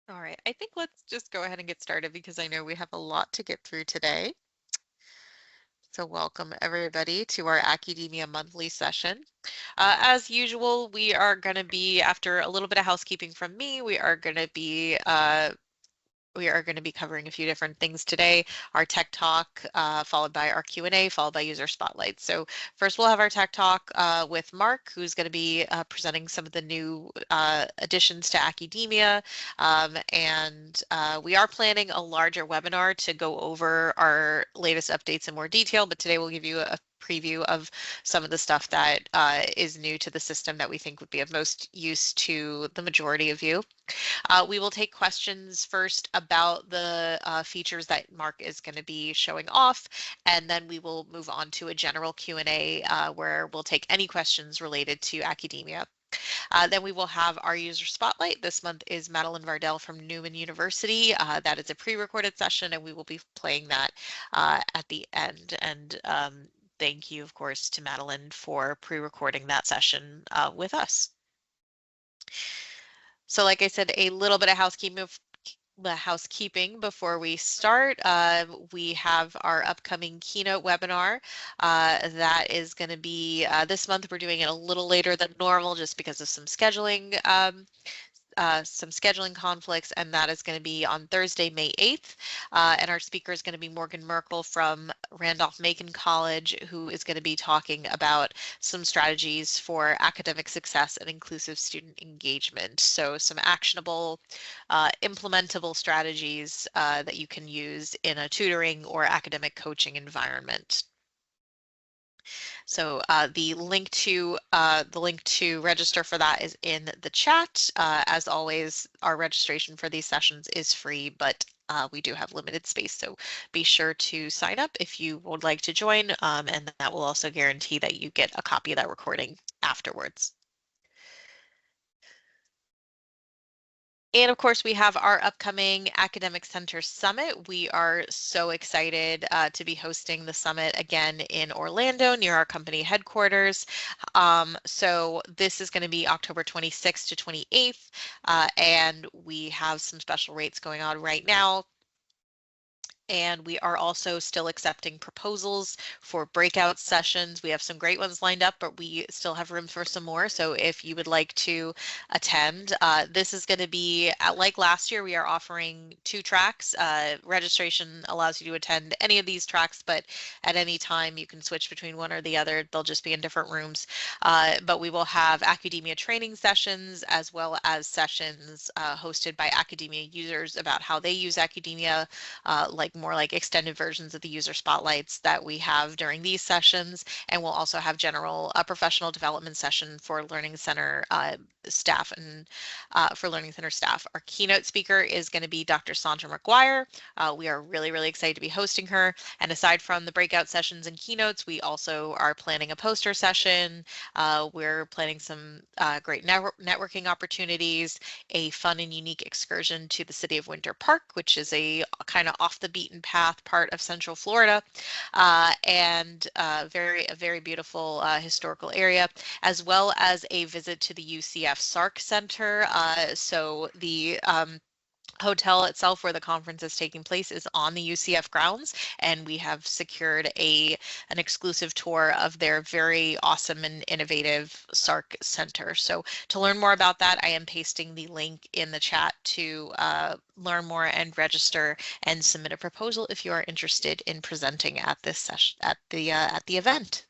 All right, I think let's just go ahead and get started because I know we have a lot to get through today. So welcome everybody to our Accudemia monthly session. As usual, we are going to be, after a little bit of housekeeping from me, we are going to be covering a few different things today. Our tech talk, followed by our Q&A, followed by user spotlight. So first we'll have our tech talk with Mark, who's going to be presenting some of the new additions to Accudemia. And we are planning a larger webinar to go over our latest updates in more detail, but today we'll give you a preview of some of the stuff that is new to the system that we think would be of most use to the majority of you. We will take questions first about the features that Mark is going to be showing off, and then we will move on to a general Q&A where we'll take any questions related to Accudemia. Then we will have our user spotlight. This month is Madeline Vardell from Newman University. That is a pre-recorded session, and we will be playing that at the end. And thank you, of course, to Madeline for pre-recording that session with us. So like I said, a little bit of housekeeping before we start. We have our upcoming keynote webinar that is going to be this month. We're doing it a little later than normal just because of some scheduling conflicts, and that is going to be on Thursday, May 8th. And our speaker is going to be Morgan Merkel from Randolph-Macon College, who is going to be talking about some strategies for academic success and inclusive student engagement. So some actionable, implementable strategies that you can use in a tutoring or academic coaching environment. So the link to register for that is in the chat. As always, our registration for these sessions is free, but we do have limited space, so be sure to sign up if you would like to join, and that will also guarantee that you get a copy of that recording afterwards. And of course, we have our upcoming Academic Center Summit. We are so excited to be hosting the summit again in Orlando near our company headquarters. So this is going to be October 26th to 28th, and we have some special rates going on right now. And we are also still accepting proposals for breakout sessions. We have some great ones lined up, but we still have room for some more. So if you would like to attend, this is going to be, like last year, we are offering 2 tracks. Registration allows you to attend any of these tracks, but at any time you can switch between one or the other. They'll just be in different rooms. But we will have Accudemia training sessions as well as sessions hosted by Accudemia users about how they use Accudemia, like more like extended versions of the user spotlights that we have during these sessions. And we'll also have general professional development session for Learning Center staff and for Learning Center staff. Our keynote speaker is going to be Dr. Sandra McGuire. We are really, really excited to be hosting her. And aside from the breakout sessions and keynotes, we also are planning a poster session. We're planning some great networking opportunities, a fun and unique excursion to the city of Winter Park, which is a kind of off the beaten path part of Central Florida, and a very beautiful historical area, as well as a visit to the UCF SARC Center. So the hotel itself where the conference is taking place is on the UCF grounds, and we have secured an exclusive tour of their very awesome and innovative SARC Center. So to learn more about that, I am pasting the link in the chat to learn more and register and submit a proposal if you are interested in presenting at this session at the event.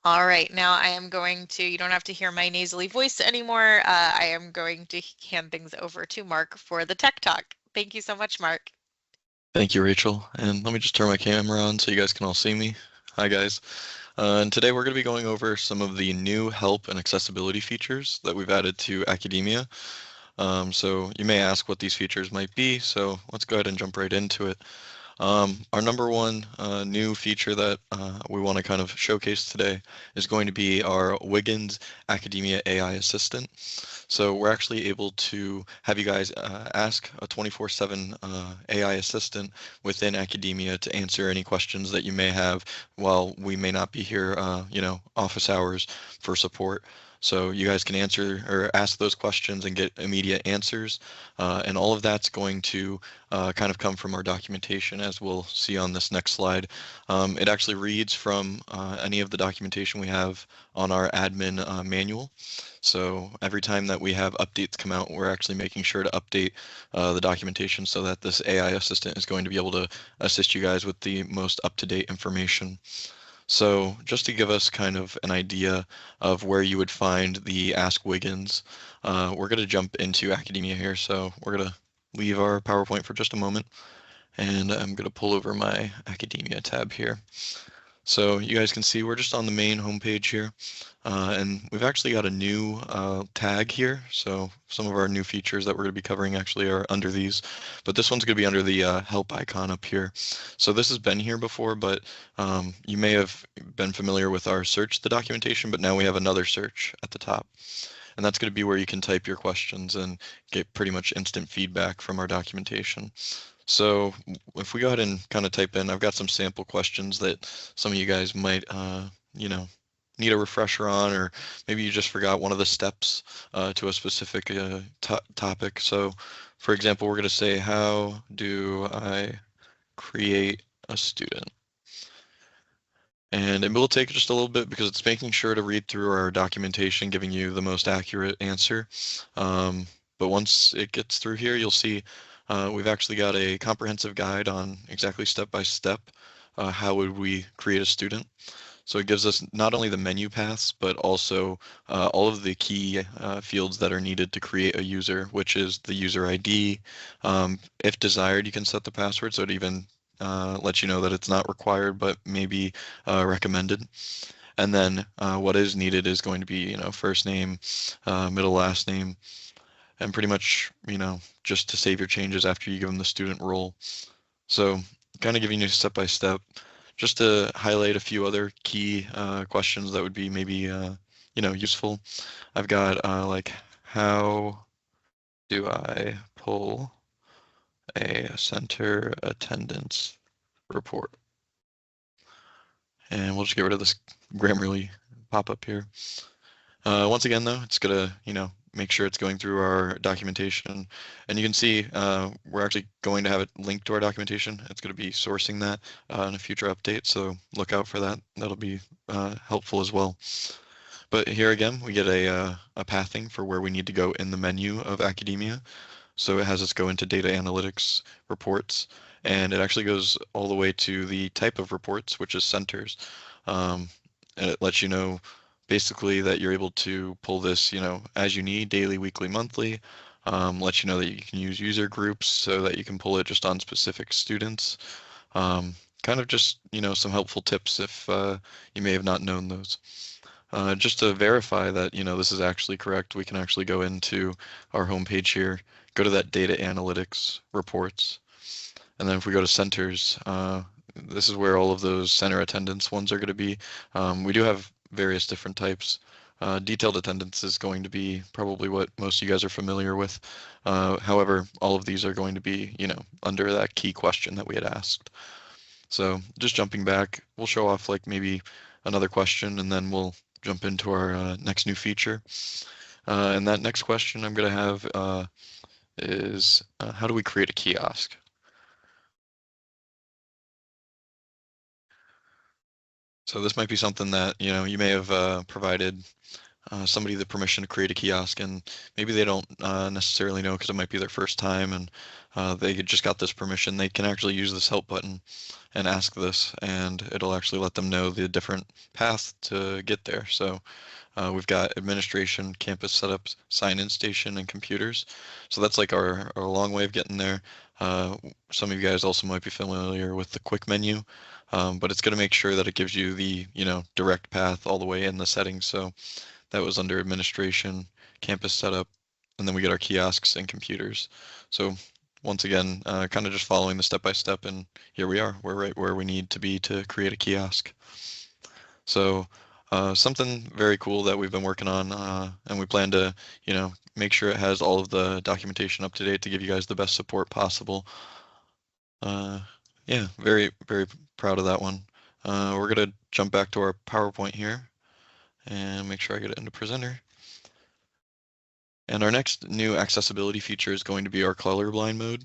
All right, now I am going to, you don't have to hear my nasally voice anymore. I am going to hand things over to Mark for the tech talk. Thank you so much, Mark. Thank you, Rachel. And let me just turn my camera on so you guys can all see me. Hi, guys. And today we're going to be going over some of the new help and accessibility features that we've added to Accudemia. So you may ask what these features might be, so let's go ahead and jump right into it. Our number one new feature that we want to kind of showcase today is going to be our Wiggins Accudemia AI Assistant. So we're actually able to have you guys ask a 24/7 AI assistant within Accudemia to answer any questions that you may have while we may not be here, office hours for support. So you guys can answer or ask those questions and get immediate answers. And all of that's going to kind of come from our documentation, as we'll see on this next slide. It actually reads from any of the documentation we have on our admin manual. So every time that we have updates come out, we're actually making sure to update the documentation so that this AI assistant is going to be able to assist you guys with the most up-to-date information. So just to give us kind of an idea of where you would find the Ask Wiggins, we're going to jump into Accudemia here. So we're going to leave our PowerPoint for just a moment, and I'm going to pull over my Accudemia tab here. So you guys can see we're just on the main homepage here, and we've actually got a new tag here. So some of our new features that we're going to be covering actually are under these, but this one's going to be under the help icon up here. So this has been here before, but you may have been familiar with our search the documentation, but now we have another search at the top. And that's going to be where you can type your questions and get pretty much instant feedback from our documentation. So if we go ahead and kind of type in, I've got some sample questions that some of you guys might, you know, need a refresher on, or maybe you just forgot one of the steps to a specific topic. So for example, we're going to say, how do I create a student? And it will take just a little bit because it's making sure to read through our documentation, giving you the most accurate answer. But once it gets through here, you'll see we've actually got a comprehensive guide on exactly step by step how would we create a student. So it gives us not only the menu paths, but also all of the key fields that are needed to create a user, which is the user ID. If desired, you can set the password, so it even lets you know that it's not required, but maybe recommended. And then what is needed is going to be, first name, middle, last name, and pretty much, just to save your changes after you give them the student role. So kind of giving you step by step, just to highlight a few other key questions that would be maybe useful. I've got like, how do I pull a center attendance report? And we'll just get rid of this Grammarly pop-up here. Once again, though, it's gonna, make sure it's going through our documentation. And you can see we're actually going to have it linked to our documentation. It's going to be sourcing that in a future update, so look out for that. That'll be helpful as well. But here again, we get a pathing for where we need to go in the menu of Accudemia. So it has us go into data analytics reports, and it actually goes all the way to the type of reports, which is centers. And it lets you know basically that you're able to pull this, as you need, daily, weekly, monthly. Let you know that you can use user groups so that you can pull it just on specific students. Kind of just, some helpful tips if you may have not known those. Just to verify that, this is actually correct, we can actually go into our homepage here, go to that data analytics reports, and then if we go to centers, this is where all of those center attendance ones are going to be. We do have various different types. Detailed attendance is going to be probably what most of you guys are familiar with. However, all of these are going to be, under that key question that we had asked. So just jumping back, we'll show off like maybe another question, and then we'll jump into our next new feature. And that next question I'm going to have is how do we create a kiosk? So this might be something that, you may have provided somebody the permission to create a kiosk, and maybe they don't necessarily know because it might be their first time, and they just got this permission. They can actually use this help button and ask this, and it'll actually let them know the different paths to get there. So we've got administration, campus setups, sign-in station, and computers. So that's like our long way of getting there. Some of you guys also might be familiar with the quick menu, but it's going to make sure that it gives you the, direct path all the way in the settings. So that was under administration, campus setup, and then we get our kiosks and computers. So once again, kind of just following the step by step, and here we are. We're right where we need to be to create a kiosk. So something very cool that we've been working on, and we plan to, make sure it has all of the documentation up to date to give you guys the best support possible. Yeah, very, very proud of that one. We're gonna jump back to our PowerPoint here, and make sure I get it into presenter. And our next new accessibility feature is going to be our colorblind mode.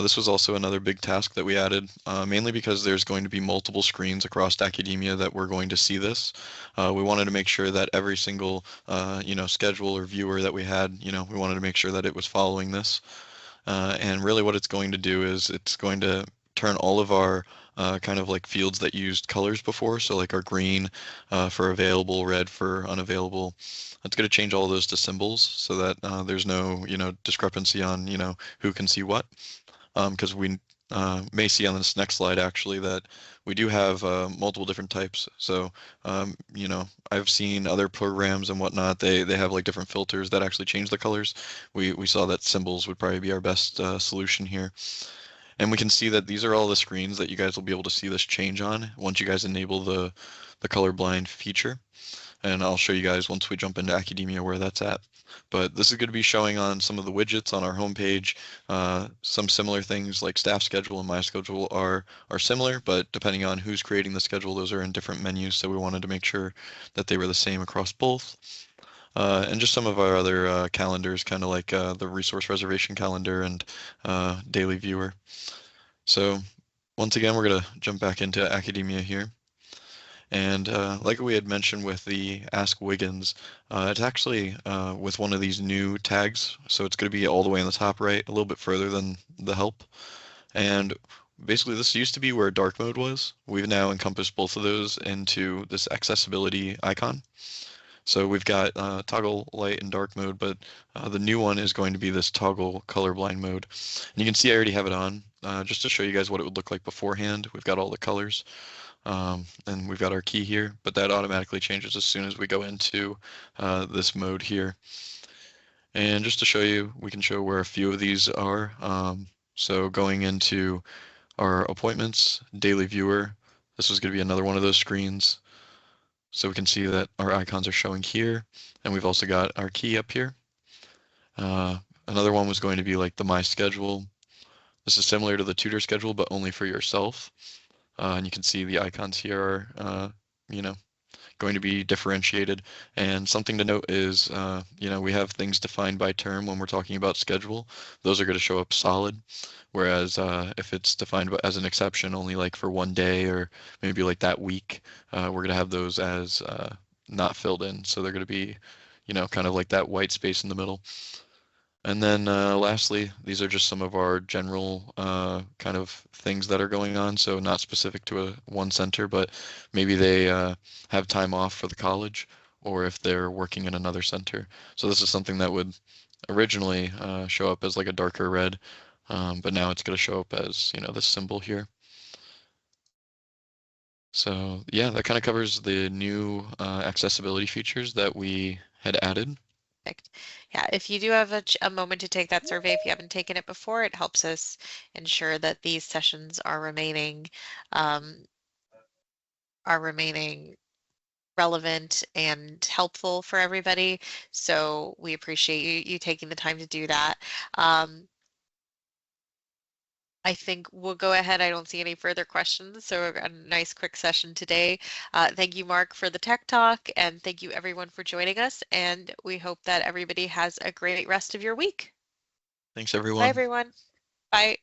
This was also another big task that we added, mainly because there's going to be multiple screens across Accudemia that we're going to see this. We wanted to make sure that every single, schedule or viewer that we had, we wanted to make sure that it was following this. And really what it's going to do is it's going to turn all of our kind of like fields that used colors before, so like our green for available, red for unavailable. It's going to change all of those to symbols so that there's no, discrepancy on, who can see what. Because we may see on this next slide actually that we do have multiple different types. So, I've seen other programs and whatnot, they have like different filters that actually change the colors. We saw that symbols would probably be our best solution here. And we can see that these are all the screens that you guys will be able to see this change on once you guys enable the colorblind feature. And I'll show you guys once we jump into Accudemia where that's at. But this is going to be showing on some of the widgets on our homepage. Some similar things like staff schedule and my schedule are similar, but depending on who's creating the schedule, those are in different menus. So we wanted to make sure that they were the same across both. And just some of our other calendars, kind of like the resource reservation calendar and daily viewer. So once again, we're going to jump back into Accudemia here. And like we had mentioned with the Ask Wiggins, it's actually with one of these new tags. So it's going to be all the way in the top right, a little bit further than the help. And basically this used to be where dark mode was. We've now encompassed both of those into this accessibility icon. So we've got toggle light and dark mode, but the new one is going to be this toggle colorblind mode. And you can see I already have it on, just to show you guys what it would look like beforehand. We've got all the colors. And we've got our key here, but that automatically changes as soon as we go into this mode here. And just to show you, we can show where a few of these are. So going into our appointments, daily viewer, this is going to be another one of those screens. So we can see that our icons are showing here, and we've also got our key up here. Another one was going to be like the My Schedule. This is similar to the tutor schedule, but only for yourself. And you can see the icons here are, going to be differentiated. And something to note is, we have things defined by term when we're talking about schedule. Those are going to show up solid. Whereas if it's defined as an exception, only like for one day or maybe like that week, we're going to have those as not filled in. So they're going to be, kind of like that white space in the middle. And then lastly, these are just some of our general kind of things that are going on. So not specific to one center, but maybe they have time off for the college or if they're working in another center. So this is something that would originally show up as like a darker red, but now it's going to show up as, this symbol here. So yeah, that kind of covers the new accessibility features that we had added. Perfect. Yeah, if you do have a moment to take that survey, if you haven't taken it before, it helps us ensure that these sessions um, are remaining relevant and helpful for everybody. So we appreciate you taking the time to do that. I think we'll go ahead. I don't see any further questions, so a nice quick session today. Thank you, Mark, for the tech talk, and thank you everyone for joining us, and we hope that everybody has a great rest of your week. Thanks, Bye, everyone. everyone. Bye.